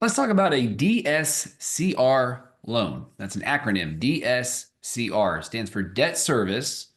Let's talk about a DSCR loan. That's an acronym. DSCR stands for debt service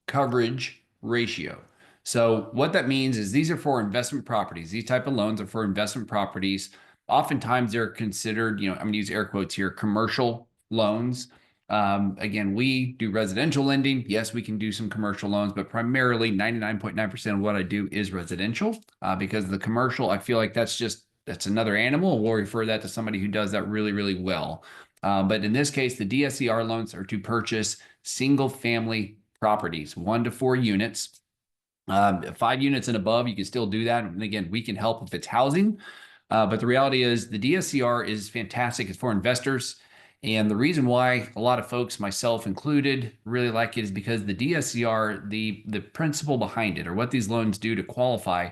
coverage ratio. So what that means is these are for investment properties. These type of loans are for investment properties. Oftentimes they're considered, I'm going to use air quotes here, commercial loans. Again, we do residential lending. Yes, we can do some commercial loans, but primarily 99.9% of what I do is residential because the commercial, I feel like that's another animal. We'll refer that to somebody who does that really, really well. But in this case, the DSCR loans are to purchase single family properties, 1 to 4 units. 5 units and above, you can still do that. And again, we can help if it's housing. But the reality is the DSCR is fantastic. It's for investors. And the reason why a lot of folks, myself included, really like it is because the DSCR, the principle behind it, or what these loans do to qualify,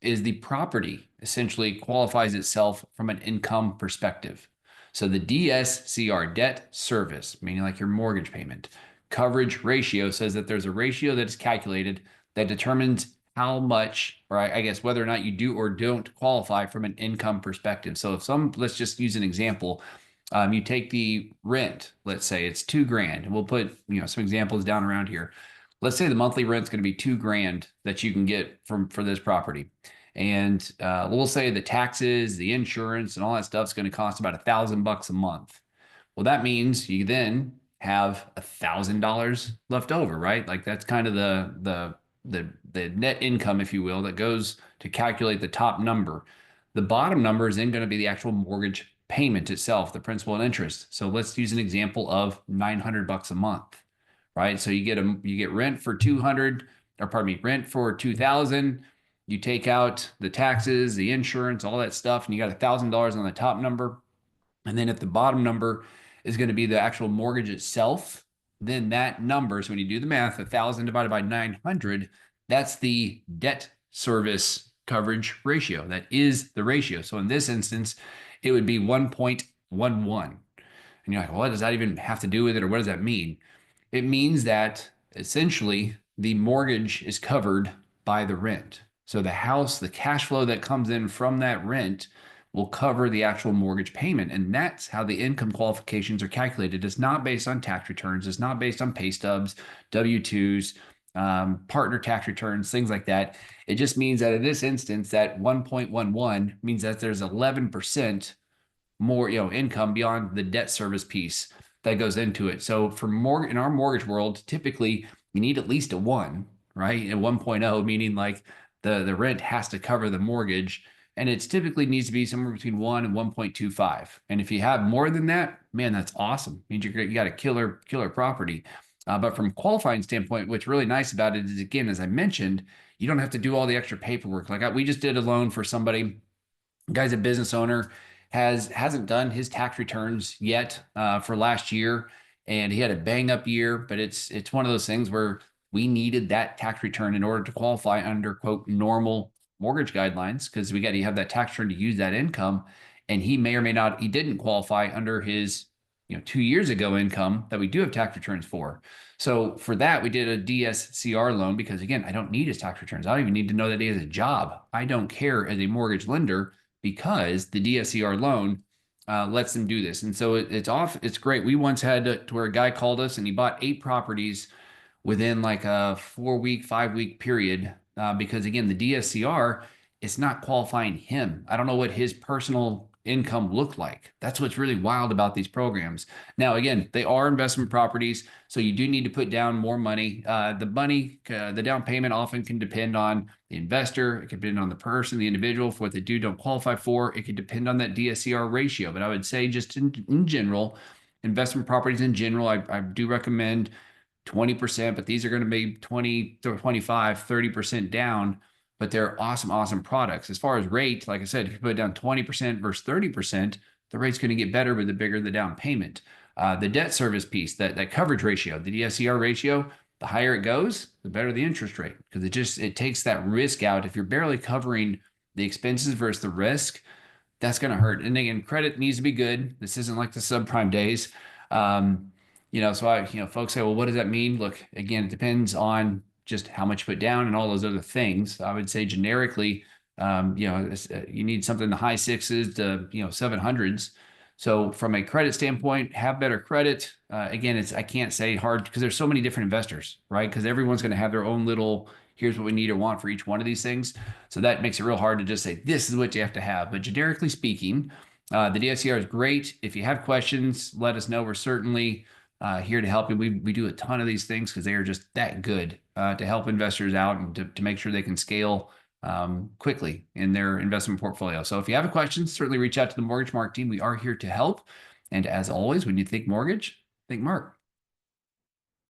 is the property essentially qualifies itself from an income perspective. So the DSCR, debt service, meaning like your mortgage payment, coverage ratio says that there's a ratio that is calculated that determines how much, or I guess whether or not you do or don't qualify from an income perspective. So let's just use an example. You take the rent, let's say it's 2 grand, and we'll put, some examples down around here. Let's say the monthly rent's going to be 2 grand that you can get for this property. And we'll say the taxes, the insurance, and all that stuff's going to cost about $1,000 a month. Well, that means you then have $1,000 left over, right? Like that's kind of the net income, if you will, that goes to calculate the top number. The bottom number is then going to be the actual mortgage payment itself, the principal and interest. So let's use an example of $900 a month, right? So you get rent for 200, or pardon me, rent for 2,000. You take out the taxes, the insurance, all that stuff, and you got $1,000 on the top number. And then if the bottom number is going to be the actual mortgage itself, then that number, so when you do the math, 1,000 divided by 900, that's the debt service coverage ratio. That is the ratio. So in this instance, it would be 1.11. And you're like, well, what does that even have to do with it, or what does that mean? It means that essentially the mortgage is covered by the rent. So the house, the cash flow that comes in from that rent will cover the actual mortgage payment. And that's how the income qualifications are calculated. It's not based on tax returns. It's not based on pay stubs, W-2s, partner tax returns, things like that. It just means that in this instance, that 1.11 means that there's 11% more, income beyond the debt service piece that goes into it. So in our mortgage world, typically you need at least a 1, right? And 1.0 meaning like the rent has to cover the mortgage. And it's typically needs to be somewhere between 1 and 1.25. And if you have more than that, man, that's awesome. It means you got a killer property. But from qualifying standpoint, what's really nice about it is, again, as I mentioned, you don't have to do all the extra paperwork. Like we just did a loan for somebody, guy's a business owner, hasn't done his tax returns yet for last year, and he had a bang up year. But it's one of those things where we needed that tax return in order to qualify under quote normal mortgage guidelines, because we got to have that tax return to use that income. And he may or may not, he didn't qualify under his 2 years ago income that we do have tax returns for. So for that, we did a DSCR loan because, again, I don't need his tax returns. I don't even need to know that he has a job. I don't care as a mortgage lender because the DSCR loan lets them do this. And so it's great. We once had to where a guy called us and he bought 8 properties within like a 4-week, 5-week period because, again, the DSCR, it's not qualifying him. I don't know what his personal income look like. That's what's really wild about these programs. Now, again, they are investment properties, so you do need to put down more money. The down payment often can depend on the investor. It can depend on the person, the individual, for what they don't qualify for. It could depend on that DSCR ratio. But I would say just in general, investment properties in general, I do recommend 20%, but these are going to be 20 to 25, 30% down. But they're awesome products. As far as rate, like I said, if you put it down 20% versus 30%, the rate's going to get better with the bigger the down payment. The debt service piece, that coverage ratio, the DSCR ratio, the higher it goes, the better the interest rate, because it takes that risk out. If you're barely covering the expenses versus the risk, that's going to hurt. And again, credit needs to be good. This isn't like the subprime days. So folks say, well, what does that mean? Look, again, it depends on just how much you put down and all those other things. I would say generically, You need something in the high sixes to 700s. So from a credit standpoint, have better credit. Again, I can't say hard because there's so many different investors, right? Because everyone's going to have their own little, here's what we need or want for each one of these things. So that makes it real hard to just say, this is what you have to have. But generically speaking, the DSCR is great. If you have questions, let us know. We're certainly here to help you. We do a ton of these things because they are just that good to help investors out and to make sure they can scale quickly in their investment portfolio. So if you have a question, certainly reach out to the Mortgage Mark team. We are here to help. And as always, when you think mortgage, think Mark.